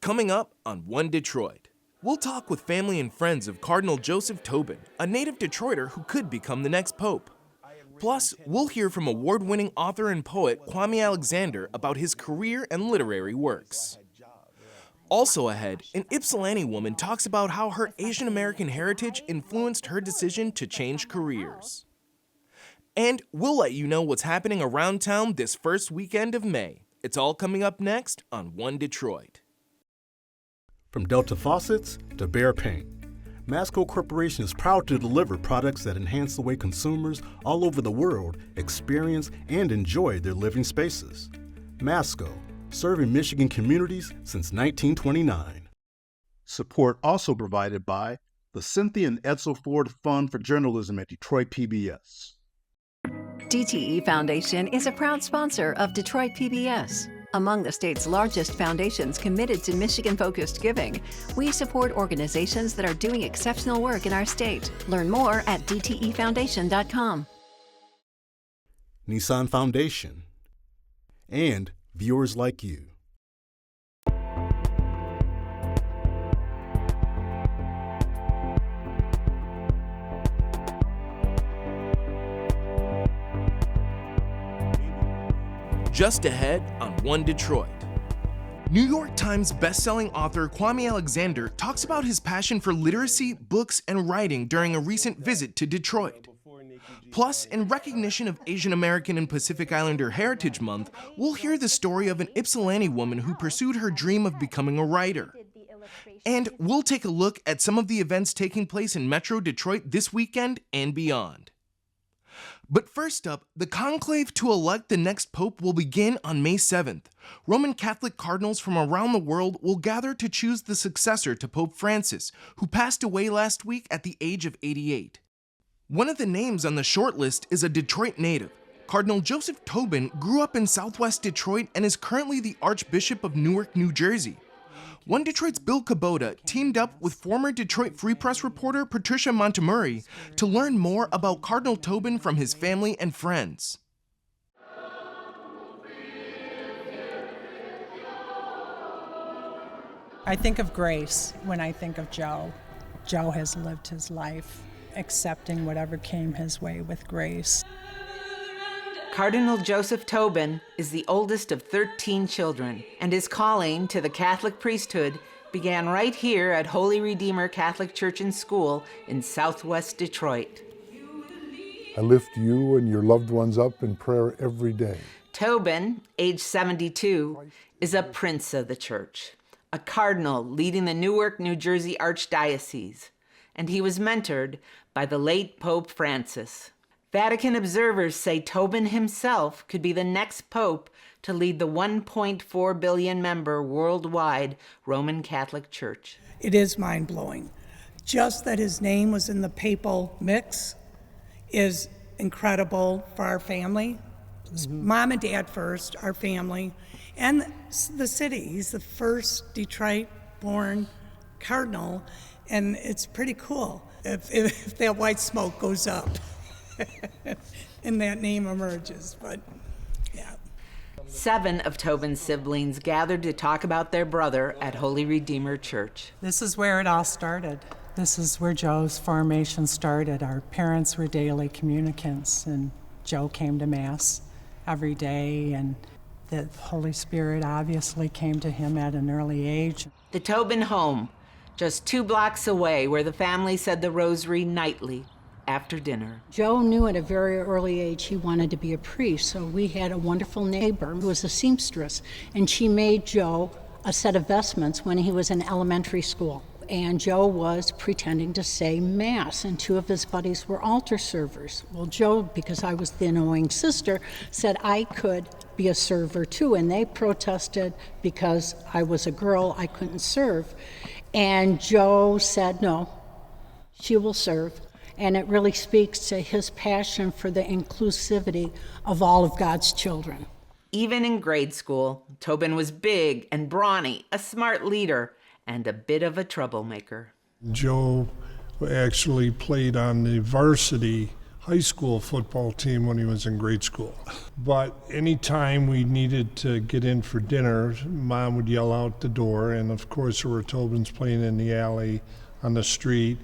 coming up on One Detroit. We'll talk with family and friends of Cardinal Joseph Tobin, a native Detroiter who could become the next pope. Plus, we'll hear from award-winning author and poet Kwame Alexander about his career and literary works. Also ahead, an Ypsilanti woman talks about how her Asian American heritage influenced her decision to change careers. And we'll let you know what's happening around town this first weekend of May. It's all coming up next on One Detroit. From Delta faucets to Behr paint, Masco Corporation is proud to deliver products that enhance the way consumers all over the world experience and enjoy their living spaces. Masco, serving Michigan communities since 1929. Support also provided by the Cynthia and Edsel Ford Fund for Journalism at Detroit PBS. DTE Foundation is a proud sponsor of Detroit PBS. Among the state's largest foundations committed to Michigan-focused giving, we support organizations that are doing exceptional work in our state. Learn more at dtefoundation.com. Nissan Foundation, and viewers like you. Just ahead on One Detroit. New York Times bestselling author Kwame Alexander talks about his passion for literacy, books, and writing during a recent visit to Detroit. Plus, in recognition of Asian American and Pacific Islander Heritage Month, we'll hear the story of an Ypsilanti woman who pursued her dream of becoming a writer. And we'll take a look at some of the events taking place in Metro Detroit this weekend and beyond. But first up, the conclave to elect the next pope will begin on May 7th. Roman Catholic cardinals from around the world will gather to choose the successor to Pope Francis, who passed away last week at the age of 88. One of the names on the short list is a Detroit native. Cardinal Joseph Tobin grew up in Southwest Detroit and is currently the Archbishop of Newark, New Jersey. One Detroit's Bill Kubota teamed up with former Detroit Free Press reporter Patricia Montemurri to learn more about Cardinal Tobin from his family and friends. I think of grace when I think of Joe. Joe has lived his life accepting whatever came his way with grace. Cardinal Joseph Tobin is the oldest of 13 children, and his calling to the Catholic priesthood began right here at Holy Redeemer Catholic Church and School in Southwest Detroit. I lift you and your loved ones up in prayer every day. Tobin, age 72, is a prince of the church, a cardinal leading the Newark, New Jersey Archdiocese, and he was mentored by the late Pope Francis. Vatican observers say Tobin himself could be the next pope to lead the 1.4 billion member worldwide Roman Catholic Church. It is mind-blowing. Just that his name was in the papal mix is incredible for our family. Mom and dad first, our family, and the city. He's the first Detroit-born cardinal, and it's pretty cool if that white smoke goes up. And that name emerges, but yeah. 7 of Tobin's siblings gathered to talk about their brother at Holy Redeemer Church. This is where it all started. This is where Joe's formation started. Our parents were daily communicants, and Joe came to Mass every day, and the Holy Spirit obviously came to him at an early age. The Tobin home, just 2 blocks away, where the family said the rosary nightly after dinner. Joe knew at a very early age he wanted to be a priest, so we had a wonderful neighbor who was a seamstress, and she made Joe a set of vestments when he was in elementary school. And Joe was pretending to say Mass, and 2 of his buddies were altar servers. Well, Joe, because I was the annoying sister, said I could be a server too, and they protested because I was a girl, I couldn't serve. And Joe said, no, she will serve. And it really speaks to his passion for the inclusivity of all of God's children. Even in grade school, Tobin was big and brawny, a smart leader, and a bit of a troublemaker. Joe actually played on the varsity high school football team when he was in grade school. But anytime we needed to get in for dinner, Mom would yell out the door, and of course there were Tobins playing in the alley on the street.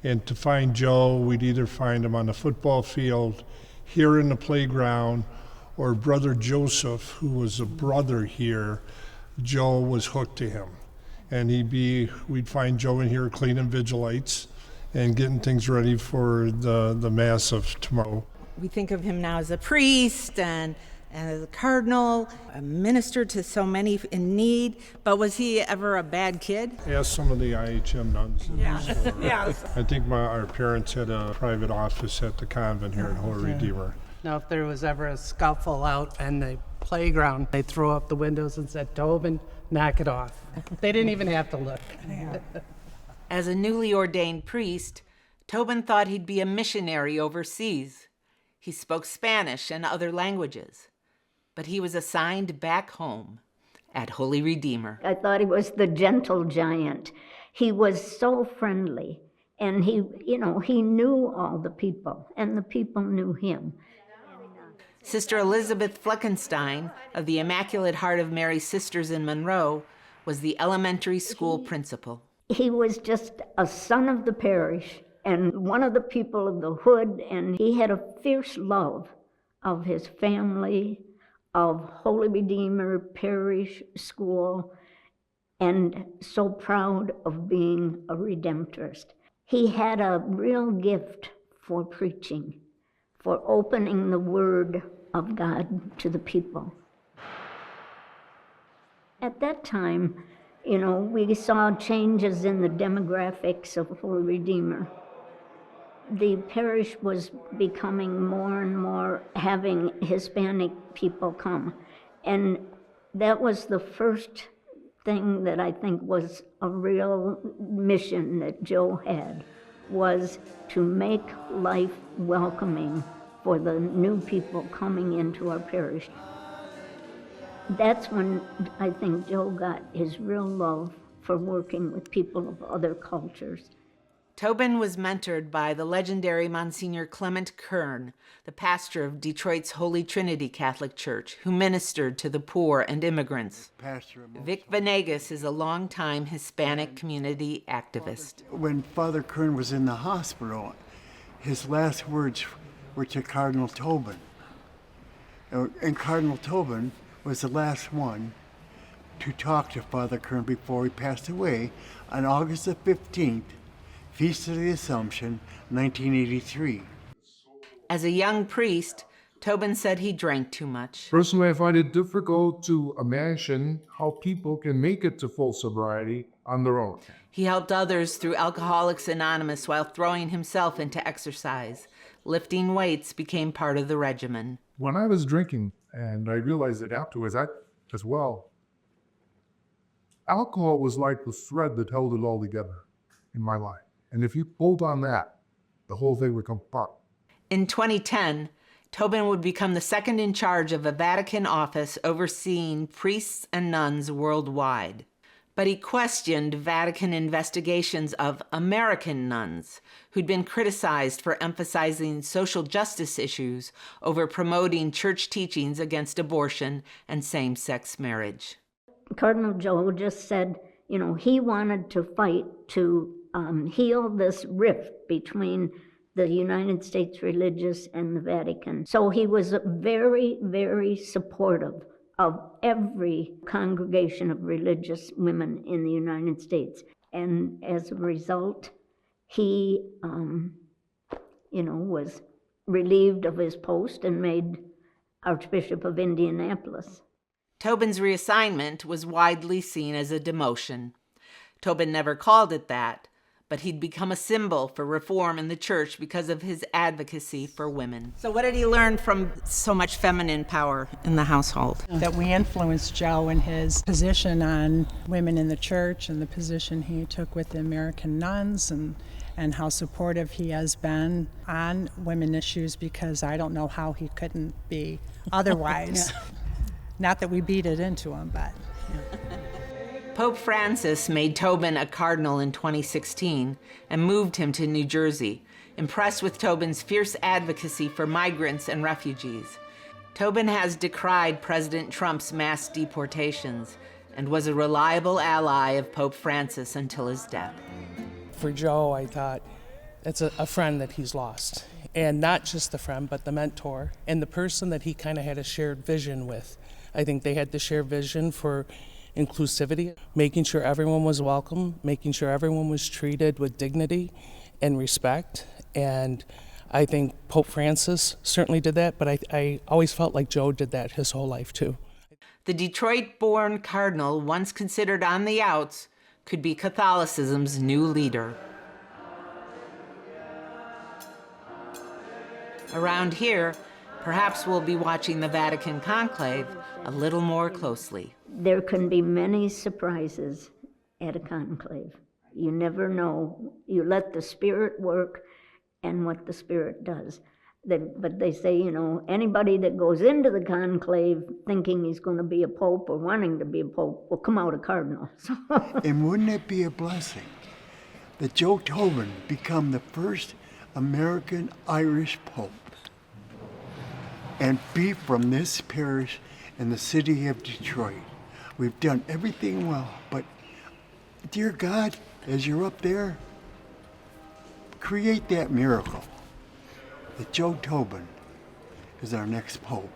And to find Joe, we'd either find him on the football field, here in the playground, or Brother Joseph, who was a brother here. Joe was hooked to him. And we'd find Joe in here cleaning Vigilites and getting things ready for the Mass of tomorrow. We think of him now as a priest and as a cardinal, a minister to so many in need, but was he ever a bad kid? Ask some of the IHM nuns. Yes. I think our parents had a private office at the convent here at Holy Redeemer. Now, if there was ever a scuffle out in the playground, they throw up the windows and said, "Tobin, knock it off." They didn't even have to look. As a newly ordained priest, Tobin thought he'd be a missionary overseas. He spoke Spanish and other languages, but he was assigned back home at Holy Redeemer. I thought he was the gentle giant. He was so friendly, and he knew all the people, and the people knew him. Sister Elizabeth Fleckenstein of the Immaculate Heart of Mary Sisters in Monroe was the elementary school principal. He was just a son of the parish and one of the people of the hood, and he had a fierce love of his family, of Holy Redeemer Parish School, and so proud of being a Redemptorist. He had a real gift for preaching, for opening the Word of God to the people. At that time, we saw changes in the demographics of Holy Redeemer. The parish was becoming more and more having Hispanic people come. And that was the first thing that I think was a real mission that Joe had, was to make life welcoming for the new people coming into our parish. That's when I think Joe got his real love for working with people of other cultures. Tobin was mentored by the legendary Monsignor Clement Kern, the pastor of Detroit's Holy Trinity Catholic Church, who ministered to the poor and immigrants. Vic Venegas is a longtime Hispanic community activist. When Father Kern was in the hospital, his last words were to Cardinal Tobin. And Cardinal Tobin was the last one to talk to Father Kern before he passed away on August the 15th, Feast of the Assumption, 1983. As a young priest, Tobin said he drank too much. Personally, I find it difficult to imagine how people can make it to full sobriety on their own. He helped others through Alcoholics Anonymous while throwing himself into exercise. Lifting weights became part of the regimen. When I was drinking, and I realized it afterwards, as well, alcohol was like the thread that held it all together in my life. And if you pulled on that, the whole thing would come apart. In 2010, Tobin would become the second in charge of a Vatican office overseeing priests and nuns worldwide. But he questioned Vatican investigations of American nuns who'd been criticized for emphasizing social justice issues over promoting church teachings against abortion and same-sex marriage. Cardinal Joe just said, he wanted to fight to heal this rift between the United States religious and the Vatican. So he was very, very supportive of every congregation of religious women in the United States. And as a result, he, was relieved of his post and made Archbishop of Indianapolis. Tobin's reassignment was widely seen as a demotion. Tobin never called it that, but he'd become a symbol for reform in the church because of his advocacy for women. So what did he learn from so much feminine power in the household? That we influenced Joe in his position on women in the church and the position he took with the American nuns, and how supportive he has been on women issues, because I don't know how he couldn't be otherwise. Yeah. Not that we beat it into him, but... Yeah. Pope Francis made Tobin a cardinal in 2016 and moved him to New Jersey. impressed with Tobin's fierce advocacy for migrants and refugees. Tobin has decried President Trump's mass deportations and was a reliable ally of Pope Francis until his death. For Joe, I thought it's a friend that he's lost. And not just the friend, but the mentor and the person that he kind of had a shared vision with. I think they had the shared vision for inclusivity, making sure everyone was welcome, making sure everyone was treated with dignity and respect. And I think Pope Francis certainly did that, but I always felt like Joe did that his whole life too. The Detroit-born cardinal, once considered on the outs, could be Catholicism's new leader. Around here, perhaps we'll be watching the Vatican conclave a little more closely. There can be many surprises at a conclave. You never know. You let the Spirit work and what the Spirit does. But they say, you know, anybody that goes into the conclave thinking he's going to be a pope or wanting to be a pope will come out a cardinal. And wouldn't it be a blessing that Joe Tobin become the first American-Irish pope and be from this parish in the city of Detroit? We've done everything well, but dear God, as you're up there, create that miracle that Joe Tobin is our next pope.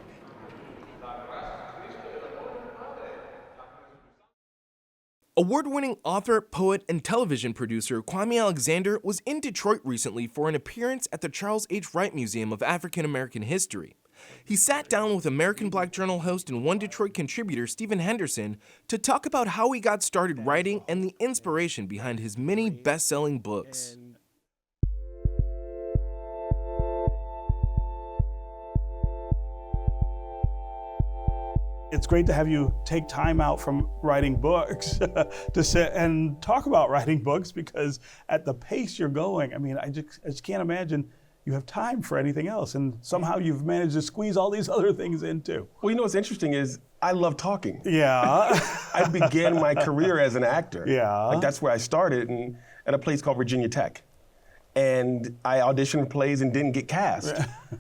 Award-winning author, poet, and television producer Kwame Alexander was in Detroit recently for an appearance at the Charles H. Wright Museum of African American History. He sat down with American Black Journal host and One Detroit contributor Stephen Henderson to talk about how he got started writing and the inspiration behind his many best-selling books. It's great to have you take time out from writing books to sit and talk about writing books, because at the pace you're going, I mean, I just can't imagine you have time for anything else, and somehow you've managed to squeeze all these other things in too. Well, you know what's interesting is I love talking. Yeah. I began my career as an actor. Yeah. Like that's where I started at a place called Virginia Tech. And I auditioned for plays and didn't get cast.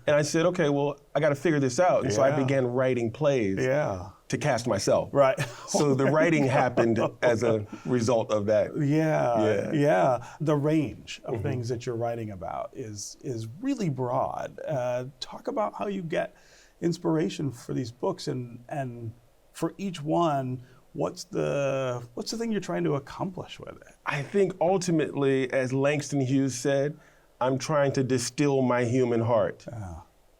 And I said, okay, well, I got to figure this out. And so I began writing plays to cast myself. Right. So the writing happened as a result of that. Yeah. The range of things that you're writing about is really broad. Talk about how you get inspiration for these books, and for each one, what's the thing you're trying to accomplish with it? I think ultimately, as Langston Hughes said, I'm trying to distill my human heart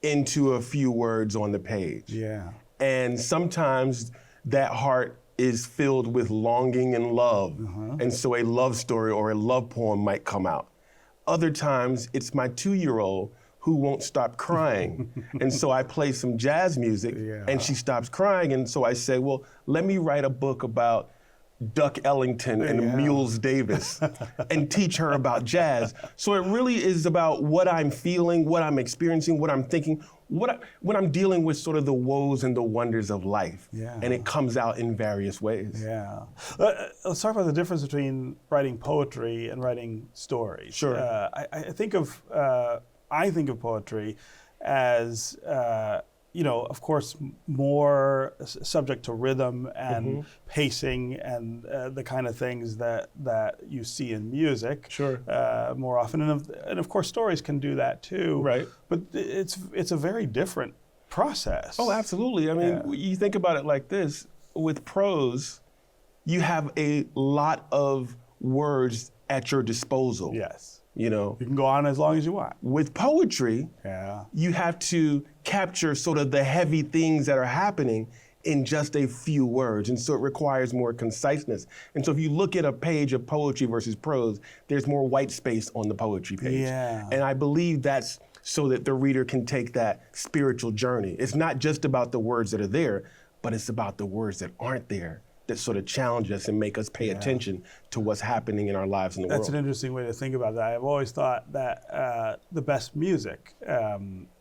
into a few words on the page. Yeah. And sometimes that heart is filled with longing and love. And so a love story or a love poem might come out. Other times it's my 2-year-old who won't stop crying. And so I play some jazz music and she stops crying. And so I say, well, let me write a book about Duck Ellington and Mules Davis and teach her about jazz. So it really is about what I'm feeling, what I'm experiencing, what I'm thinking, when I'm dealing with sort of the woes and the wonders of life. And it comes out in various ways. Yeah. Let's talk about the difference between writing poetry and writing stories. Sure. I think of poetry as, of course, more subject to rhythm and pacing and the kind of things that you see in music. Sure. More often, and of course, stories can do that too. Right. But it's a very different process. Oh, absolutely. I mean, you think about it like this: with prose, you have a lot of words at your disposal. Yes. You know, you can go on as long as you want. With poetry, you have to capture sort of the heavy things that are happening in just a few words. And so it requires more conciseness. And so if you look at a page of poetry versus prose, there's more white space on the poetry page. Yeah. And I believe that's so that the reader can take that spiritual journey. It's not just about the words that are there, but it's about the words that aren't there, that sort of challenge us and make us pay attention to what's happening in our lives in the world. That's an interesting way to think about that. I've always thought that the best music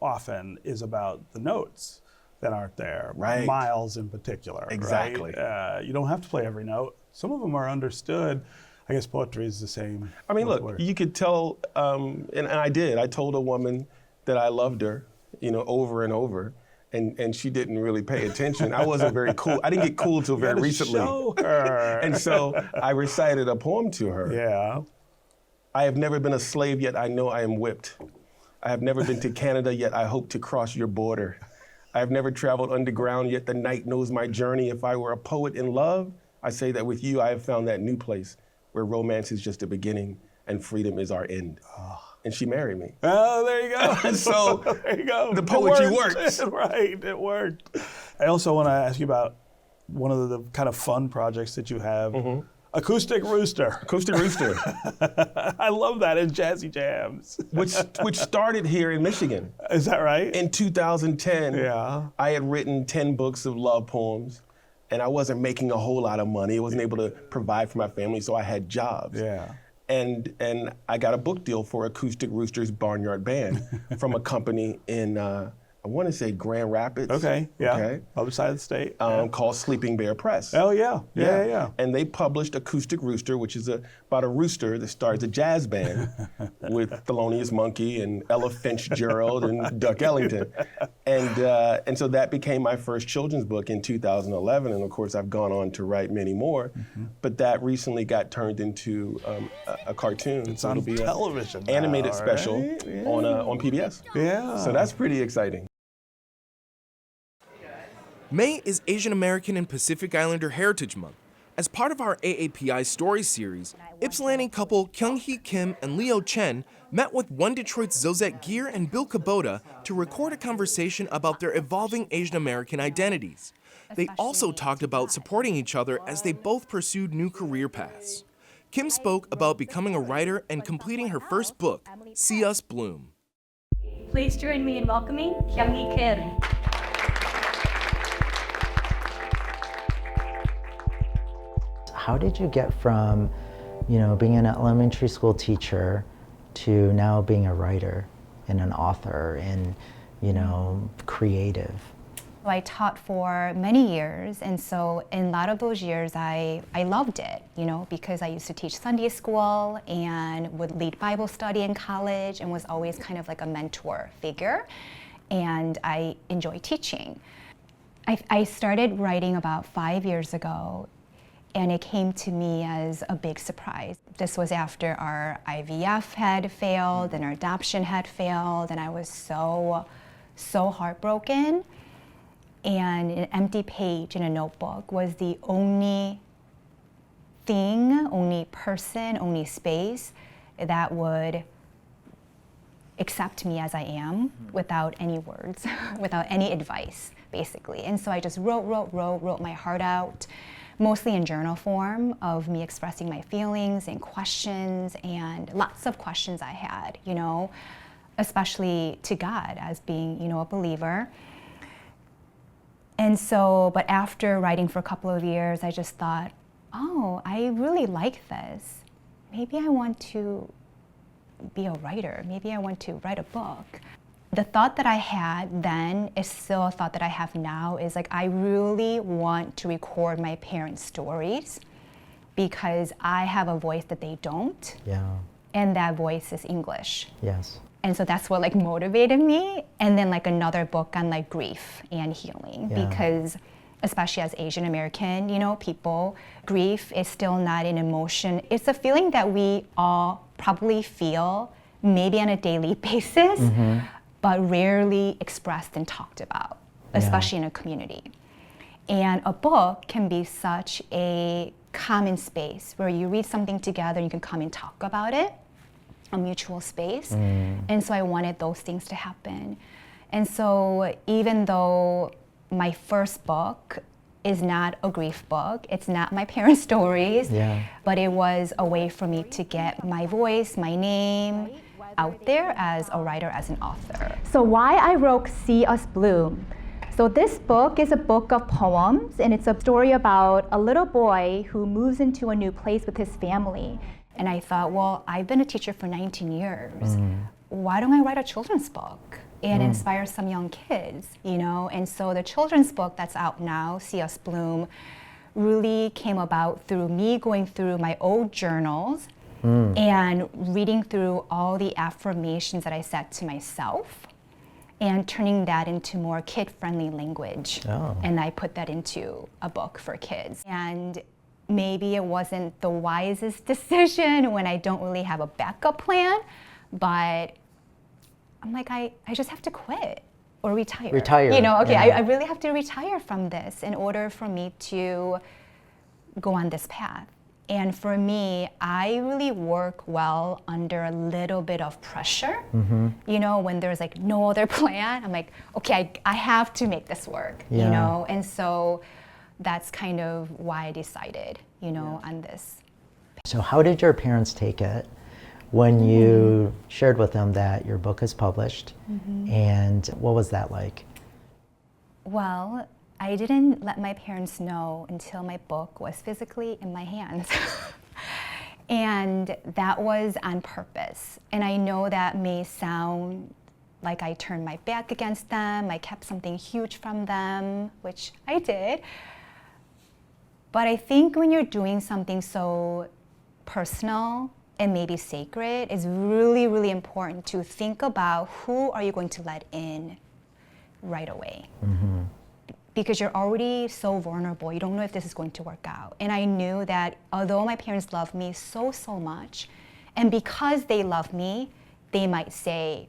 often is about the notes that aren't there. Right. Miles in particular. Exactly. Right? You don't have to play every note. Some of them are understood. I guess poetry is the same. I mean, look, words. you could tell, and I did. I told a woman that I loved her, over and over, and she didn't really pay attention. I wasn't very cool. I didn't get cool till very recently. Show her. And so I recited a poem to her. Yeah. I have never been a slave, yet I know I am whipped. I have never been to Canada, yet I hope to cross your border. I have never traveled underground, yet the night knows my journey. If I were a poet in love, I say that with you I have found that new place where romance is just a beginning and freedom is our end. And she married me. Oh, there you go. And so there you go. The poetry works. Right, it worked. I also want to ask you about one of the kind of fun projects that you have. Acoustic Rooster. Acoustic Rooster. I love that in Jazzy Jams. Which started here in Michigan. Is that right? In 2010, yeah. I had written 10 books of love poems, and I wasn't making a whole lot of money. I wasn't able to provide for my family, so I had jobs. Yeah. And I got a book deal for Acoustic Rooster's Barnyard Band from a company in, I want to say Grand Rapids. Okay, yeah. Okay. Other side of the state. Called Sleeping Bear Press. Oh, yeah. Yeah. And they published Acoustic Rooster, which is about a rooster that starts a jazz band with Thelonious Monkey and Ella Fitzgerald and Duck Ellington. And so that became my first children's book in 2011. And of course, I've gone on to write many more. But that recently got turned into a cartoon. It's on television now, animated special right? Yeah. on PBS. Yeah. So that's pretty exciting. May is Asian American and Pacific Islander Heritage Month. As part of our AAPI Stories series, Ypsilanti couple Kyunghee Kim and Leo Chen met with One Detroit's Zozette Geer and Bill Kubota to record a conversation about their evolving Asian American identities. They also talked about supporting each other as they both pursued new career paths. Kim spoke about becoming a writer and completing her first book, See Us Bloom. Please join me in welcoming Kyunghee Kim. How did you get from, being an elementary school teacher to now being a writer and an author and, creative? I taught for many years, and so in a lot of those years I loved it, because I used to teach Sunday school and would lead Bible study in college and was always kind of like a mentor figure, and I enjoy teaching. I started writing about 5 years ago, and it came to me as a big surprise. This was after our IVF had failed and our adoption had failed, and I was so heartbroken. And an empty page in a notebook was the only thing, only person, only space that would accept me as I am without any words, without any advice, basically. And so I just wrote my heart out, mostly in journal form of me expressing my feelings and questions, and lots of questions I had, especially to God as being, a believer. And so, but after writing for a couple of years, I just thought, oh, I really like this. Maybe I want to be a writer. Maybe I want to write a book. The thought that I had then is still a thought that I have now, is like, I really want to record my parents' stories because I have a voice that they don't. Yeah. And that voice is English. Yes. And so that's what motivated me. And then another book on grief and healing, because especially as Asian American, people, grief is still not an emotion. It's a feeling that we all probably feel maybe on a daily basis, but rarely expressed and talked about, especially in a community. And a book can be such a common space where you read something together and you can come and talk about it, a mutual space. And so I wanted those things to happen. And so even though my first book is not a grief book, it's not my parents' stories, but it was a way for me to get my voice, my name out there as a writer, as an author. So why I wrote See Us Bloom. So this book is a book of poems, and it's a story about a little boy who moves into a new place with his family. And I thought, well, I've been a teacher for 19 years. Why don't I write a children's book and inspire some young kids, And so the children's book that's out now, See Us Bloom, really came about through me going through my old journals and reading through all the affirmations that I said to myself and turning that into more kid-friendly language. And I put that into a book for kids. And maybe it wasn't the wisest decision when I don't really have a backup plan, but I'm like, I just have to quit or retire. Retire. You know, okay, yeah. I really have to retire from this in order for me to go on this path. And for me, I really work well under a little bit of pressure. You know, when there's like no other plan, I'm like, okay, I have to make this work, you know? And so that's kind of why I decided, you know, on this. So how did your parents take it when you shared with them that your book is published? And what was that like? Well, I didn't let my parents know until my book was physically in my hands. And that was on purpose. And I know that may sound like I turned my back against them, I kept something huge from them, which I did. But I think when you're doing something so personal and maybe sacred, it's really, really important to think about who are you going to let in right away. Because you're already so vulnerable, you don't know if this is going to work out. And I knew that although my parents love me so, so much, and because they love me, they might say,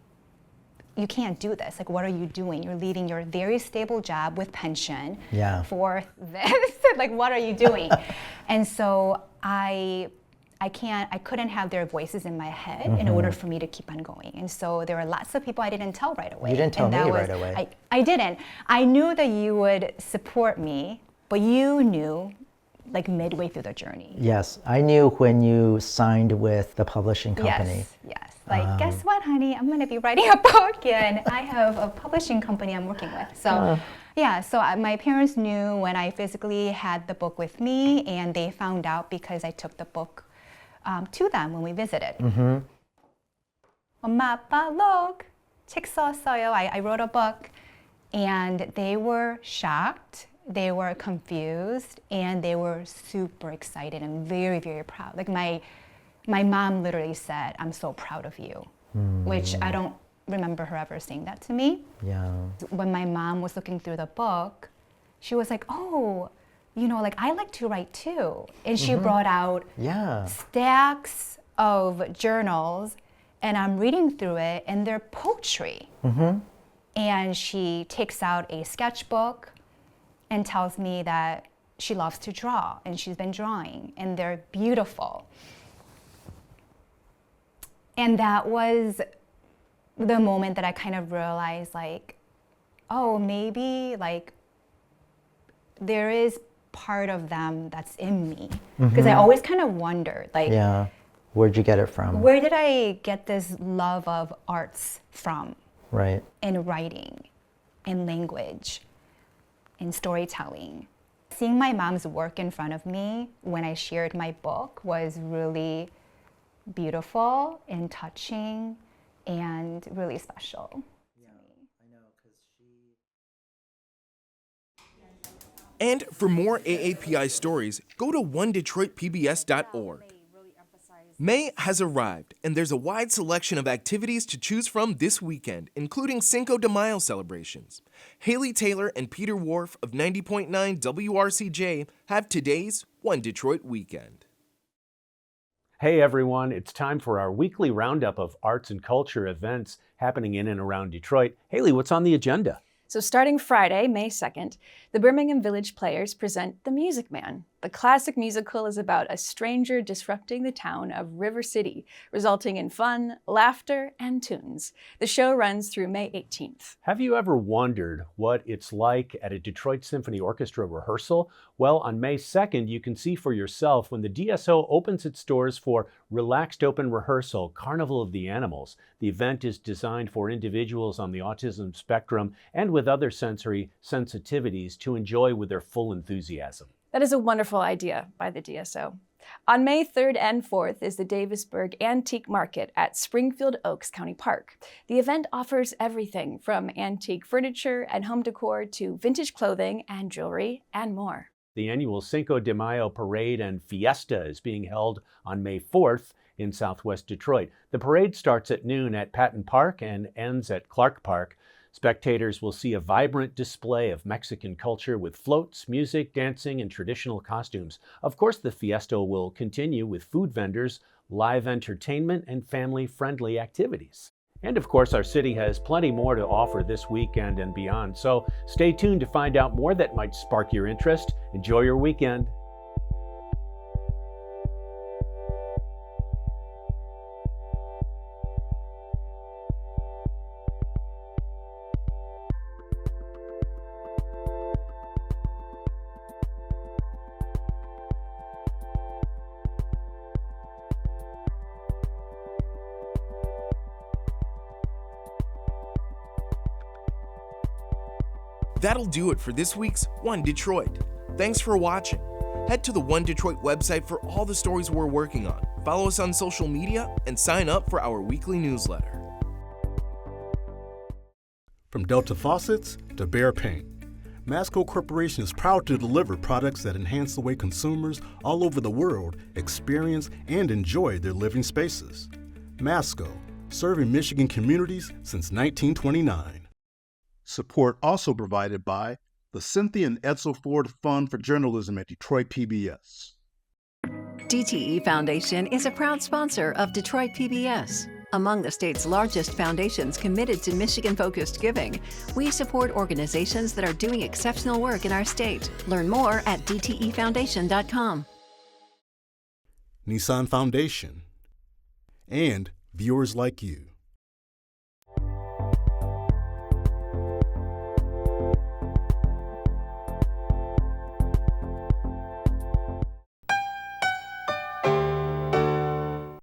you can't do this. Like, what are you doing? You're leaving your very stable job with pension for this. Like, what are you doing? And so I couldn't have their voices in my head in order for me to keep on going. And so there were lots of people I didn't tell right away. You didn't tell me right away. I didn't. I knew that you would support me, but you knew like midway through the journey. Yes, I knew when you signed with the publishing company. Yes. Like, guess what, honey? I'm gonna be writing a book and I have a publishing company I'm working with. So yeah, so my parents knew when I physically had the book with me, and they found out because I took the book to them when we visited. 엄마, 아빠, look, 책 썼어요. I wrote a book. And they were shocked, they were confused, and they were super excited and very, very proud. Like my mom literally said, I'm so proud of you, which I don't remember her ever saying that to me. When my mom was looking through the book, she was like, oh, you know, like I like to write too. And she brought out stacks of journals, and I'm reading through it, and they're poetry. And she takes out a sketchbook and tells me that she loves to draw, and she's been drawing, and they're beautiful. And that was the moment that I kind of realized, like, oh, maybe like there is part of them that's in me. Because I always kind of wondered, like, where'd you get it from? Where did I get this love of arts from? Right. In writing, in language, in storytelling. Seeing my mom's work in front of me when I shared my book was really beautiful and touching and really special. And for more AAPI stories, go to onedetroitpbs.org. May has arrived, and there's a wide selection of activities to choose from this weekend, including Cinco de Mayo celebrations. Haley Taylor and Peter Wharf of 90.9 WRCJ have today's One Detroit Weekend. Hey everyone, it's time for our weekly roundup of arts and culture events happening in and around Detroit. Haley, what's on the agenda? So starting Friday, May 2nd, the Birmingham Village Players present The Music Man. The classic musical is about a stranger disrupting the town of River City, resulting in fun, laughter, and tunes. The show runs through May 18th. Have you ever wondered what it's like at a Detroit Symphony Orchestra rehearsal? Well, on May 2nd, you can see for yourself when the DSO opens its doors for Relaxed Open Rehearsal, Carnival of the Animals. The event is designed for individuals on the autism spectrum and with other sensory sensitivities to enjoy with their full enthusiasm. That is a wonderful idea by the DSO. On May 3rd and 4th is the Davisburg Antique Market at Springfield Oaks County Park. The event offers everything from antique furniture and home decor to vintage clothing and jewelry and more. The annual Cinco de Mayo parade and fiesta is being held on May 4th in southwest Detroit. The parade starts at noon at Patton Park and ends at Clark Park. Spectators will see a vibrant display of Mexican culture with floats, music, dancing, and traditional costumes. Of course, the fiesta will continue with food vendors, live entertainment, and family-friendly activities. And of course, our city has plenty more to offer this weekend and beyond, so stay tuned to find out more that might spark your interest. Enjoy your weekend. That'll do it for this week's One Detroit. Thanks for watching. Head to the One Detroit website for all the stories we're working on. Follow us on social media and sign up for our weekly newsletter. From Delta Faucets to Behr Paint, Masco Corporation is proud to deliver products that enhance the way consumers all over the world experience and enjoy their living spaces. Masco, serving Michigan communities since 1929. Support also provided by the Cynthia and Edsel Ford Fund for Journalism at Detroit PBS. DTE Foundation is a proud sponsor of Detroit PBS. Among the state's largest foundations committed to Michigan-focused giving, we support organizations that are doing exceptional work in our state. Learn more at dtefoundation.com. Nissan Foundation, and viewers like you.